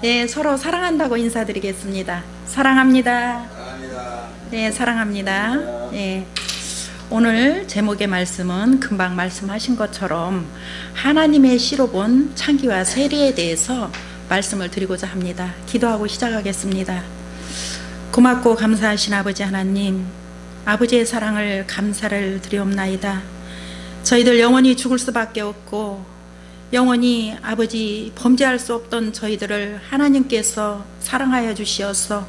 네, 서로 사랑한다고 인사드리겠습니다. 사랑합니다. 사랑합니다. 네, 사랑합니다. 네, 오늘 제목의 말씀은 금방 말씀하신 것처럼 하나님의 시로 본 창기와 세리에 대해서 말씀을 드리고자 합니다. 기도하고 시작하겠습니다. 고맙고 감사하신 아버지 하나님, 아버지의 사랑을 감사를 드리옵나이다. 저희들 영원히 죽을 수밖에 없고 영원히 아버지 범죄할 수 없던 저희들을 하나님께서 사랑하여 주시어서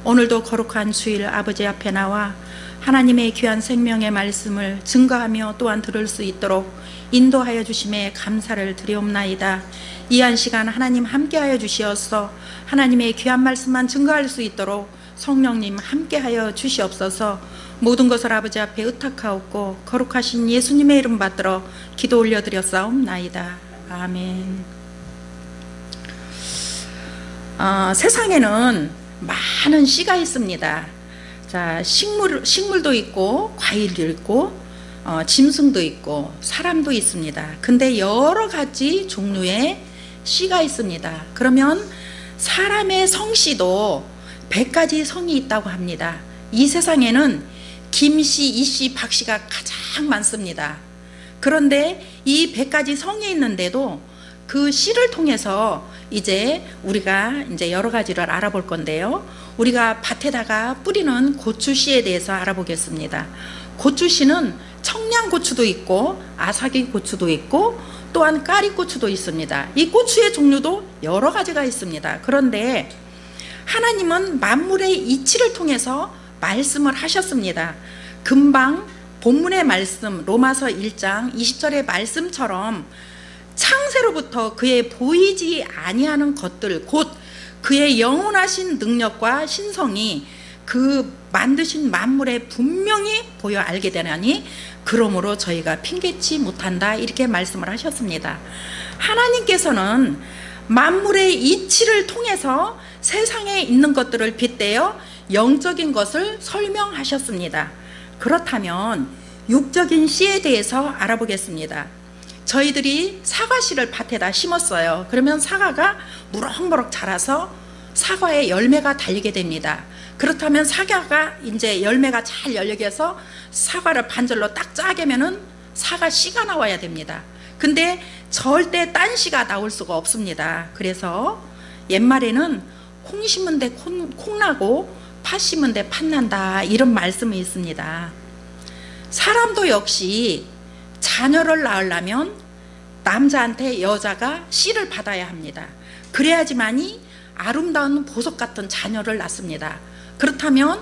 오늘도 거룩한 주일 아버지 앞에 나와 하나님의 귀한 생명의 말씀을 증거하며 또한 들을 수 있도록 인도하여 주심에 감사를 드리옵나이다. 이 한 시간 하나님 함께하여 주시어서 하나님의 귀한 말씀만 증거할 수 있도록 성령님 함께하여 주시옵소서. 모든 것을 아버지 앞에 의탁하옵고 거룩하신 예수님의 이름 받들어 기도 올려드렸사옵나이다. 아멘. 세상에는 많은 씨가 있습니다. 자, 식물도 있고 과일도 있고 짐승도 있고 사람도 있습니다. 근데 여러 가지 종류의 씨가 있습니다. 그러면 사람의 성씨도 100가지 성이 있다고 합니다. 이 세상에는 김씨, 이씨, 박씨가 가장 많습니다. 그런데 이 100가지 성이 있는데도 그 씨를 통해서 이제 우리가 여러 가지를 알아볼 건데요. 우리가 밭에다가 뿌리는 고추씨에 대해서 알아보겠습니다. 고추씨는 청양고추도 있고 아삭이 고추도 있고 또한 까리고추도 있습니다. 이 고추의 종류도 여러 가지가 있습니다. 그런데 하나님은 만물의 이치를 통해서 말씀을 하셨습니다. 금방 본문의 말씀 로마서 1장 20절의 말씀처럼 창세로부터 그의 보이지 아니하는 것들 곧 그의 영원하신 능력과 신성이 그 만드신 만물에 분명히 보여 알게 되나니 그러므로 저희가 핑계치 못한다 이렇게 말씀을 하셨습니다. 하나님께서는 만물의 이치를 통해서 세상에 있는 것들을 빗대어 영적인 것을 설명하셨습니다. 그렇다면 육적인 씨에 대해서 알아보겠습니다. 저희들이 사과씨를 밭에다 심었어요. 그러면 사과가 무럭무럭 자라서 사과에 열매가 달리게 됩니다. 그렇다면 사과가 이제 열매가 잘 열려서 사과를 반절로 딱 짜게면은 사과 씨가 나와야 됩니다. 근데 절대 딴 씨가 나올 수가 없습니다. 그래서 옛말에는 콩 심은 데 콩 나고 팥 심은 데 팥 난다 이런 말씀이 있습니다. 사람도 역시 자녀를 낳으려면 남자한테 여자가 씨를 받아야 합니다. 그래야지만이 아름다운 보석 같은 자녀를 낳습니다. 그렇다면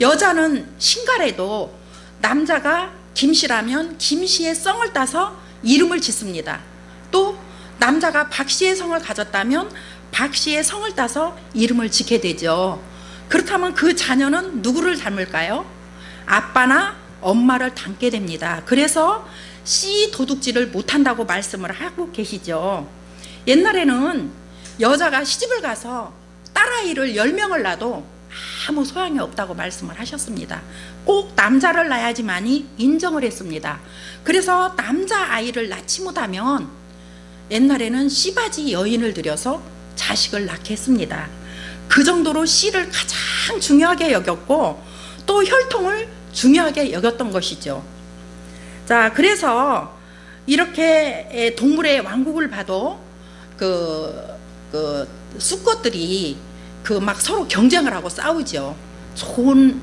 여자는 신가래도 남자가 김씨라면 김씨의 성을 따서 이름을 짓습니다. 또 남자가 박씨의 성을 가졌다면 박씨의 성을 따서 이름을 짓게 되죠. 그렇다면 그 자녀는 누구를 닮을까요? 아빠나 엄마를 닮게 됩니다. 그래서 씨 도둑질을 못한다고 말씀을 하고 계시죠. 옛날에는 여자가 시집을 가서 딸아이를 10명을 낳아도 아무 소용이 없다고 말씀을 하셨습니다. 꼭 남자를 낳아야지만이 인정을 했습니다. 그래서 남자아이를 낳지 못하면 옛날에는 씨바지 여인을 들여서 자식을 낳게 했습니다. 그 정도로 씨를 가장 중요하게 여겼고 또 혈통을 중요하게 여겼던 것이죠. 자, 그래서 이렇게 동물의 왕국을 봐도 수컷들이 막 서로 경쟁을 하고 싸우죠. 좋은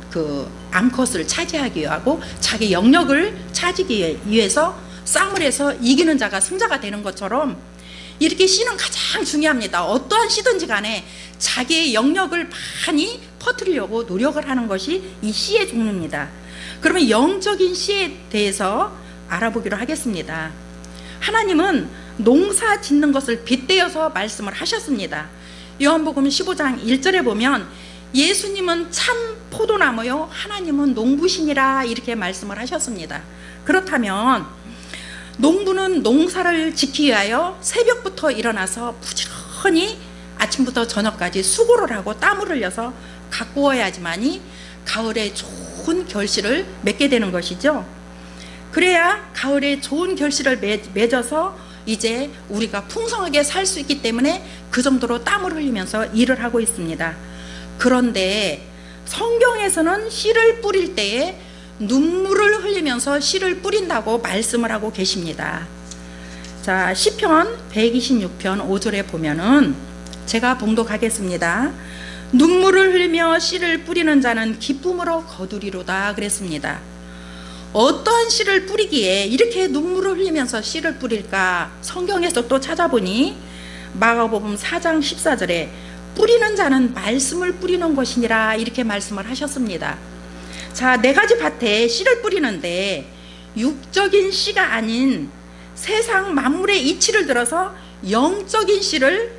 암컷을 차지하기 위하고 자기 영역을 차지하기 위해서 싸움을 해서 이기는 자가 승자가 되는 것처럼 이렇게 씨는 가장 중요합니다. 어떠한 씨든지 간에 자기의 영역을 많이 퍼뜨리려고 노력을 하는 것이 이 씨의 종류입니다. 그러면 영적인 씨에 대해서 알아보기로 하겠습니다. 하나님은 농사 짓는 것을 빗대어서 말씀을 하셨습니다. 요한복음 15장 1절에 보면 예수님은 참 포도나무요 하나님은 농부시니라 이렇게 말씀을 하셨습니다. 그렇다면 농부는 농사를 짓기 위하여 새벽부터 일어나서 부지런히 아침부터 저녁까지 수고를 하고 땀을 흘려서 가꾸어야지만이 가을에 좋은 결실을 맺게 되는 것이죠. 그래야 가을에 좋은 결실을 맺어서 이제 우리가 풍성하게 살 수 있기 때문에 그 정도로 땀을 흘리면서 일을 하고 있습니다. 그런데 성경에서는 씨를 뿌릴 때에 눈물을 흘리면서 씨를 뿌린다고 말씀을 하고 계십니다. 자, 시편 126편 5절에 보면은 제가 봉독하겠습니다. 눈물을 흘리며 씨를 뿌리는 자는 기쁨으로 거두리로다 그랬습니다. 어떠한 씨를 뿌리기에 이렇게 눈물을 흘리면서 씨를 뿌릴까? 성경에서 또 찾아보니 마가복음 4장 14절에 뿌리는 자는 말씀을 뿌리는 것이니라 이렇게 말씀을 하셨습니다. 자, 네 가지 밭에 씨를 뿌리는데 육적인 씨가 아닌 세상 만물의 이치를 들어서 영적인 씨를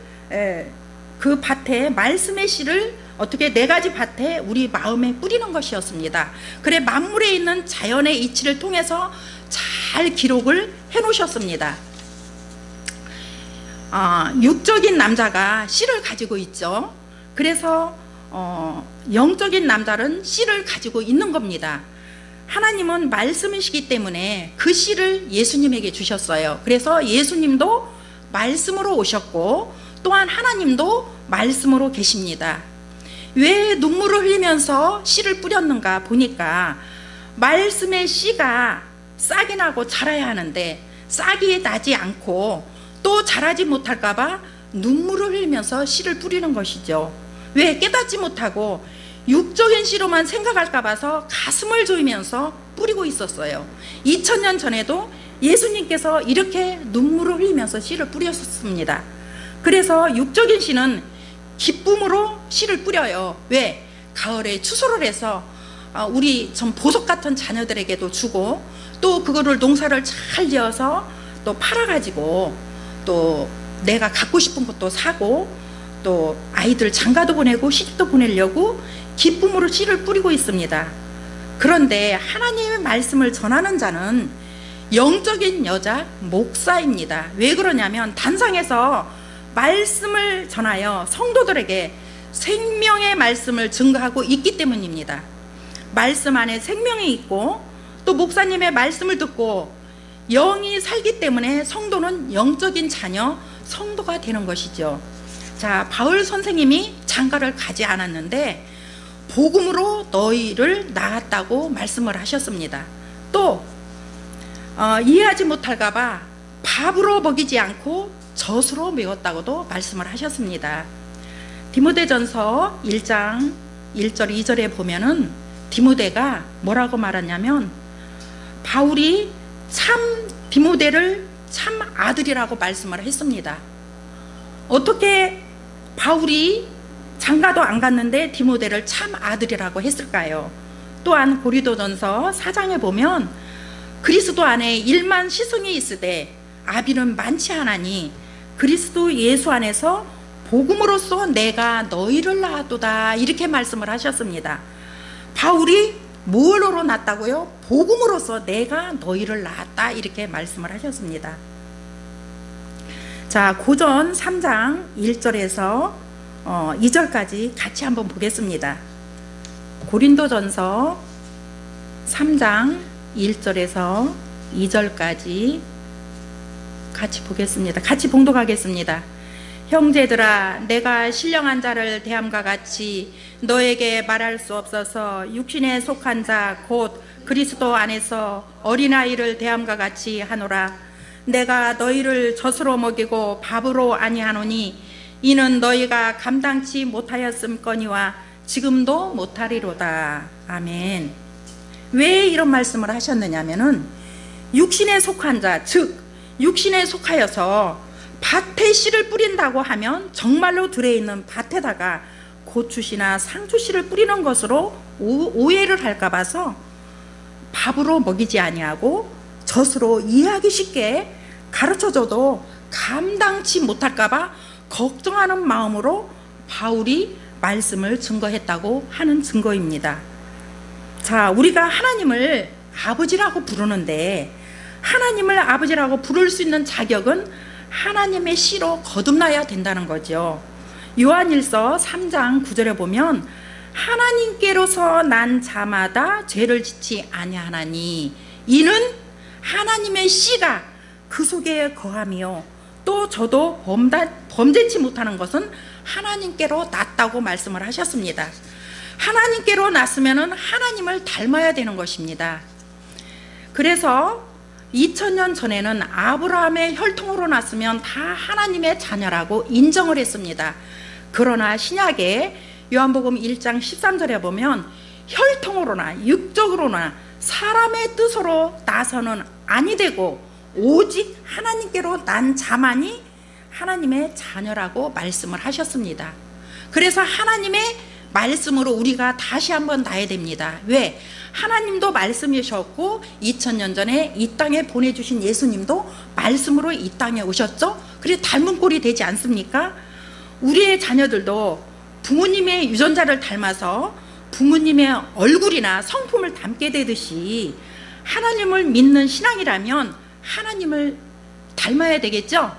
그 밭에 말씀의 씨를 어떻게 네 가지 밭에 우리 마음에 뿌리는 것이었습니다. 그래 만물에 있는 자연의 이치를 통해서 잘 기록을 해 놓으셨습니다. 육적인 남자가 씨를 가지고 있죠. 그래서 영적인 남자는 씨를 가지고 있는 겁니다. 하나님은 말씀이시기 때문에 그 씨를 예수님에게 주셨어요. 그래서 예수님도 말씀으로 오셨고 또한 하나님도 말씀으로 계십니다. 왜 눈물을 흘리면서 씨를 뿌렸는가 보니까 말씀의 씨가 싹이 나고 자라야 하는데 싹이 나지 않고 또 자라지 못할까 봐 눈물을 흘리면서 씨를 뿌리는 것이죠. 왜? 깨닫지 못하고 육적인 씨로만 생각할까 봐서 가슴을 조이면서 뿌리고 있었어요. 2000년 전에도 예수님께서 이렇게 눈물을 흘리면서 씨를 뿌렸습니다. 그래서 육적인 씨는 기쁨으로 씨를 뿌려요. 왜? 가을에 추수를 해서 우리 좀 보석 같은 자녀들에게도 주고 또 그거를 농사를 잘 지어서 또 팔아가지고 또 내가 갖고 싶은 것도 사고 또 아이들 장가도 보내고 시집도 보내려고 기쁨으로 씨를 뿌리고 있습니다. 그런데 하나님의 말씀을 전하는 자는 영적인 여자 목사입니다. 왜 그러냐면 단상에서 말씀을 전하여 성도들에게 생명의 말씀을 증거하고 있기 때문입니다. 말씀 안에 생명이 있고 또 목사님의 말씀을 듣고 영이 살기 때문에 성도는 영적인 자녀 성도가 되는 것이죠. 자, 바울 선생님이 장가를 가지 않았는데 복음으로 너희를 낳았다고 말씀을 하셨습니다. 또 이해하지 못할까 봐 밥으로 먹이지 않고 젖으로 먹였다고도 말씀을 하셨습니다. 디모데전서 1장 1절 2절에 보면은 디모데가 뭐라고 말하냐면 바울이 참 디모데를 참 아들이라고 말씀을 했습니다. 어떻게 바울이 장가도 안 갔는데 디모데를 참 아들이라고 했을까요? 또한 고린도전서 4장에 보면 그리스도 안에 1만 시승이 있으되 아비는 많지 않으니 그리스도 예수 안에서 복음으로써 내가 너희를 낳았도다 이렇게 말씀을 하셨습니다. 바울이 뭘로 낳았다고요? 복음으로써 내가 너희를 낳았다 이렇게 말씀을 하셨습니다. 자, 고전 3장 1절에서 2절까지 같이 한번 보겠습니다. 고린도전서 3장 1절에서 2절까지 같이 보겠습니다. 같이 봉독하겠습니다. 형제들아, 내가 신령한 자를 대함과 같이 너에게 말할 수 없어서 육신에 속한 자 곧 그리스도 안에서 어린아이를 대함과 같이 하노라. 내가 너희를 젖으로 먹이고 밥으로 아니하노니 이는 너희가 감당치 못하였음거니와 지금도 못하리로다. 아멘. 왜 이런 말씀을 하셨느냐면은 육신에 속한 자, 즉 육신에 속하여서 밭에 씨를 뿌린다고 하면 정말로 들어있는 밭에다가 고추씨나 상추씨를 뿌리는 것으로 오해를 할까 봐서 밥으로 먹이지 아니하고 젖으로 이해하기 쉽게 가르쳐줘도 감당치 못할까 봐 걱정하는 마음으로 바울이 말씀을 증거했다고 하는 증거입니다. 자, 우리가 하나님을 아버지라고 부르는데 하나님을 아버지라고 부를 수 있는 자격은 하나님의 씨로 거듭나야 된다는 거죠. 요한일서 3장 9절에 보면 하나님께로서 난 자마다 죄를 짓지 아니하나니 이는 하나님의 씨가 그 속에 거하며 또 저도 범죄치 못하는 것은 하나님께로 났다고 말씀을 하셨습니다. 하나님께로 났으면 하나님을 닮아야 되는 것입니다. 그래서 2000년 전에는 아브라함의 혈통으로 났으면 다 하나님의 자녀라고 인정을 했습니다. 그러나 신약에 요한복음 1장 13절에 보면 혈통으로나 육적으로나 사람의 뜻으로 나서는 아니 되고 오직 하나님께로 난 자만이 하나님의 자녀라고 말씀을 하셨습니다. 그래서 하나님의 말씀으로 우리가 다시 한번 나야 됩니다. 왜? 하나님도 말씀이셨고 2000년 전에 이 땅에 보내주신 예수님도 말씀으로 이 땅에 오셨죠. 그래서 닮은 꼴이 되지 않습니까? 우리의 자녀들도 부모님의 유전자를 닮아서 부모님의 얼굴이나 성품을 닮게 되듯이 하나님을 믿는 신앙이라면 하나님을 닮아야 되겠죠?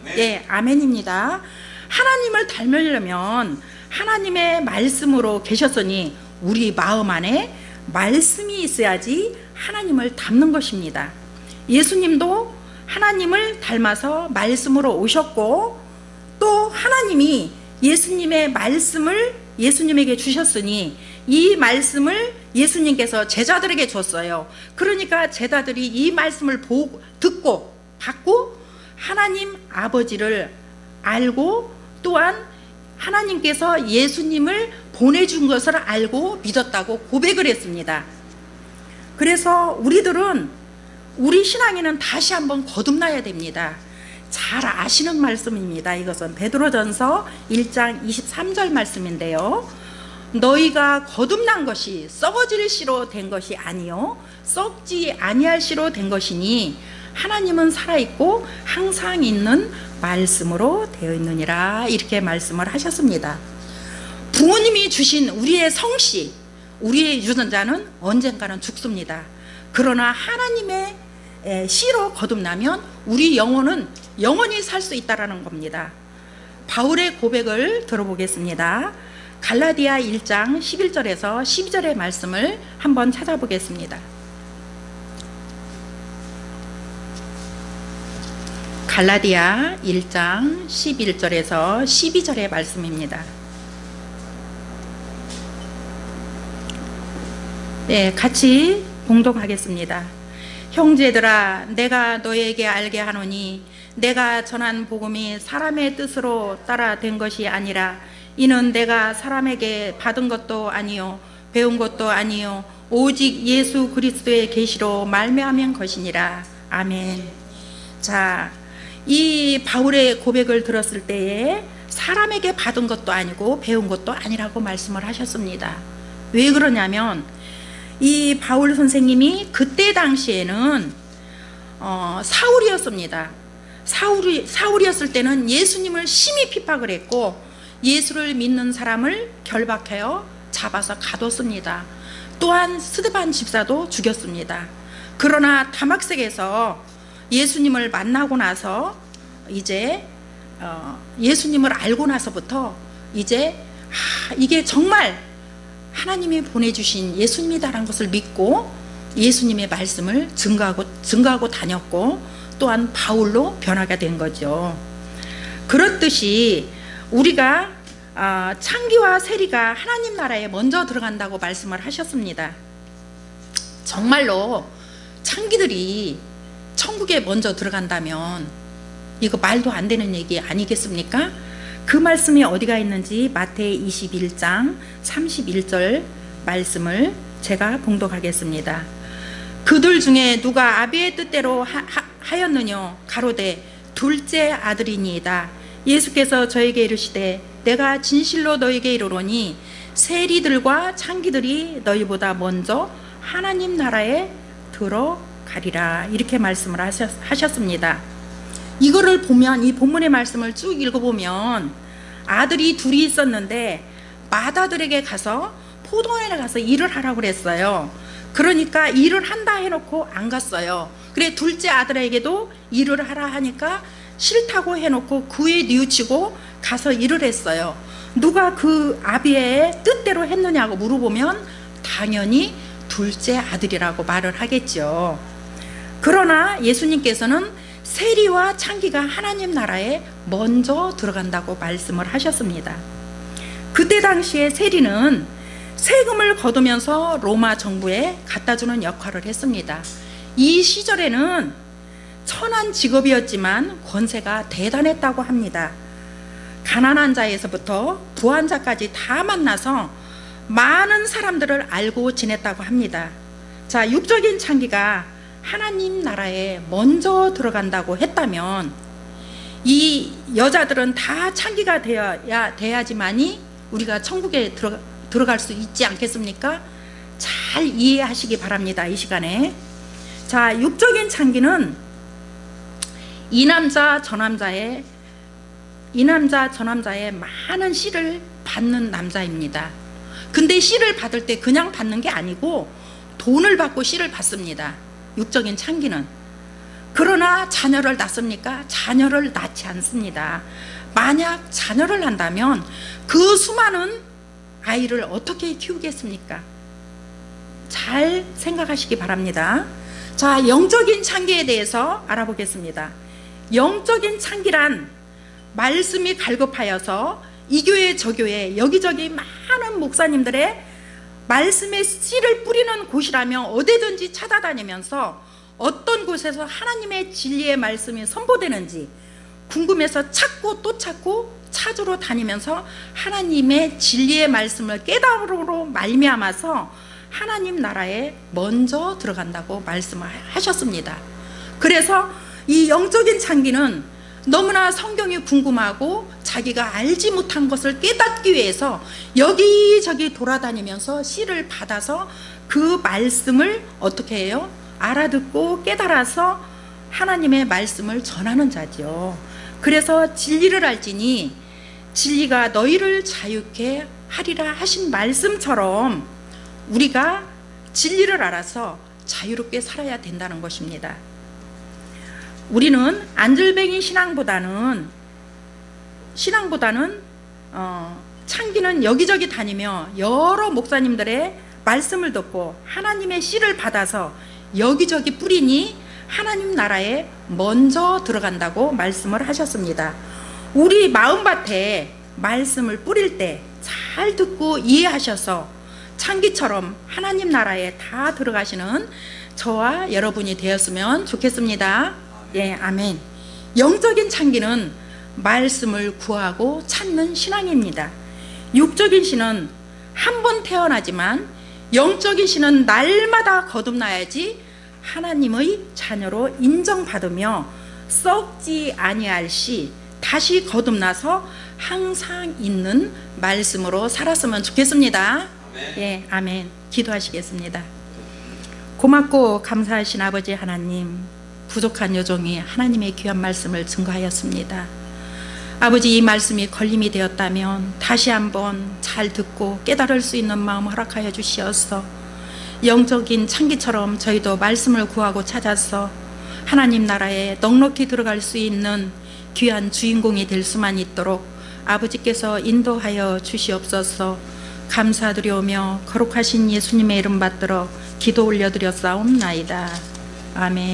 네, 아멘입니다. 하나님을 닮으려면 하나님의 말씀으로 계셨으니 우리 마음 안에 말씀이 있어야지 하나님을 닮는 것입니다. 예수님도 하나님을 닮아서 말씀으로 오셨고 또 하나님이 예수님의 말씀을 예수님에게 주셨으니 이 말씀을 예수님께서 제자들에게 줬어요. 그러니까 제자들이 이 말씀을 듣고 받고 하나님 아버지를 알고 또한 하나님께서 예수님을 보내준 것을 알고 믿었다고 고백을 했습니다. 그래서 우리들은 우리 신앙에는 다시 한번 거듭나야 됩니다. 잘 아시는 말씀입니다. 이것은 베드로전서 1장 23절 말씀인데요. 너희가 거듭난 것이 썩어질 씨로 된 것이 아니요 썩지 아니할 씨로 된 것이니 하나님은 살아있고 항상 있는 말씀으로 되어 있느니라 이렇게 말씀을 하셨습니다. 부모님이 주신 우리의 성씨, 우리의 유전자는 언젠가는 죽습니다. 그러나 하나님의 씨로 거듭나면 우리 영혼은 영원히 살 수 있다는 겁니다. 바울의 고백을 들어보겠습니다. 갈라디아 1장 11절에서 12절의 말씀을 한번 찾아보겠습니다. 갈라디아 1장 11절에서 12절의 말씀입니다. 네, 같이 봉독하겠습니다. 형제들아, 내가 너에게 알게 하노니 내가 전한 복음이 사람의 뜻으로 따라 된 것이 아니라 이는 내가 사람에게 받은 것도 아니요 배운 것도 아니요 오직 예수 그리스도의 계시로 말미암은 것이니라. 아멘. 자, 이 바울의 고백을 들었을 때에 사람에게 받은 것도 아니고 배운 것도 아니라고 말씀을 하셨습니다. 왜 그러냐면 이 바울 선생님이 그때 당시에는 사울이었습니다. 사울이었을 때는 예수님을 심히 핍박을 했고 예수를 믿는 사람을 결박하여 잡아서 가뒀습니다. 또한 스데반 집사도 죽였습니다. 그러나 다막색에서 예수님을 만나고 나서 이제 예수님을 알고 나서부터 이제 이게 정말 하나님이 보내주신 예수님이다라는 것을 믿고 예수님의 말씀을 증거하고 다녔고 또한 바울로 변화가 된 거죠. 그렇듯이 우리가 창기와 세리가 하나님 나라에 먼저 들어간다고 말씀을 하셨습니다. 정말로 창기들이 천국에 먼저 들어간다면 이거 말도 안 되는 얘기 아니겠습니까? 그 말씀이 어디가 있는지 마태의 21장 31절 말씀을 제가 봉독하겠습니다. 그들 중에 누가 아비의 뜻대로 하였느냐 가로되 둘째 아들이니이다. 예수께서 저에게 이르시되 내가 진실로 너에게 이르노니 세리들과 창기들이 너희보다 먼저 하나님 나라에 들어가리라 이렇게 말씀을 하셨습니다. 이거를 보면 이 본문의 말씀을 쭉 읽어보면 아들이 둘이 있었는데 맏아들에게 가서 포도원에 가서 일을 하라고 그랬어요. 그러니까 일을 한다 해놓고 안 갔어요. 그래 둘째 아들에게도 일을 하라 하니까 싫다고 해놓고 그에 뉘우치고 가서 일을 했어요. 누가 그 아비의 뜻대로 했느냐고 물어보면 당연히 둘째 아들이라고 말을 하겠죠. 그러나 예수님께서는 세리와 창기가 하나님 나라에 먼저 들어간다고 말씀을 하셨습니다. 그때 당시에 세리는 세금을 거두면서 로마 정부에 갖다주는 역할을 했습니다. 이 시절에는 천한 직업이었지만 권세가 대단했다고 합니다. 가난한 자에서부터 부한 자까지 다 만나서 많은 사람들을 알고 지냈다고 합니다. 자, 육적인 창기가 하나님 나라에 먼저 들어간다고 했다면 이 여자들은 다 창기가 돼야지만이 우리가 천국에 들어갈 수 있지 않겠습니까? 잘 이해하시기 바랍니다. 이 시간에. 자, 육적인 창기는 이 남자 저 남자의 많은 씨를 받는 남자입니다. 근데 씨를 받을 때 그냥 받는 게 아니고 돈을 받고 씨를 받습니다. 육적인 창기는. 그러나 자녀를 낳습니까? 자녀를 낳지 않습니다. 만약 자녀를 낳는다면 그 수많은 아이를 어떻게 키우겠습니까? 잘 생각하시기 바랍니다. 자, 영적인 창기에 대해서 알아보겠습니다. 영적인 창기란 말씀이 갈급하여서 이 교회 저 교회 여기저기 많은 목사님들의 말씀의 씨를 뿌리는 곳이라면 어디든지 찾아다니면서 어떤 곳에서 하나님의 진리의 말씀이 선포되는지 궁금해서 찾고 또 찾고 찾으러 다니면서 하나님의 진리의 말씀을 깨달음으로 말미암아서 하나님 나라에 먼저 들어간다고 말씀을 하셨습니다. 그래서 이 영적인 창기는 너무나 성경이 궁금하고 자기가 알지 못한 것을 깨닫기 위해서 여기저기 돌아다니면서 씨를 받아서 그 말씀을 어떻게 해요? 알아듣고 깨달아서 하나님의 말씀을 전하는 자죠. 그래서 진리를 알지니 진리가 너희를 자유케 하리라 하신 말씀처럼 우리가 진리를 알아서 자유롭게 살아야 된다는 것입니다. 우리는 안들뱅이 신앙보다는 창기는 여기저기 다니며 여러 목사님들의 말씀을 듣고 하나님의 씨를 받아서 여기저기 뿌리니 하나님 나라에 먼저 들어간다고 말씀을 하셨습니다. 우리 마음밭에 말씀을 뿌릴 때 잘 듣고 이해하셔서 창기처럼 하나님 나라에 다 들어가시는 저와 여러분이 되었으면 좋겠습니다. 예, 아멘. 영적인 창기는 말씀을 구하고 찾는 신앙입니다. 육적인 신은 한 번 태어나지만 영적인 신은 날마다 거듭나야지 하나님의 자녀로 인정받으며 썩지 아니할 시 다시 거듭나서 항상 있는 말씀으로 살았으면 좋겠습니다. 아멘. 예, 아멘. 기도하시겠습니다. 고맙고 감사하신 아버지 하나님, 부족한 여종이 하나님의 귀한 말씀을 증거하였습니다. 아버지, 이 말씀이 걸림이 되었다면 다시 한번 잘 듣고 깨달을 수 있는 마음 허락하여 주시옵소서. 영적인 창기처럼 저희도 말씀을 구하고 찾아서 하나님 나라에 넉넉히 들어갈 수 있는 귀한 주인공이 될 수만 있도록 아버지께서 인도하여 주시옵소서. 감사드리오며 거룩하신 예수님의 이름 받들어 기도 올려드렸사옵나이다. 아멘.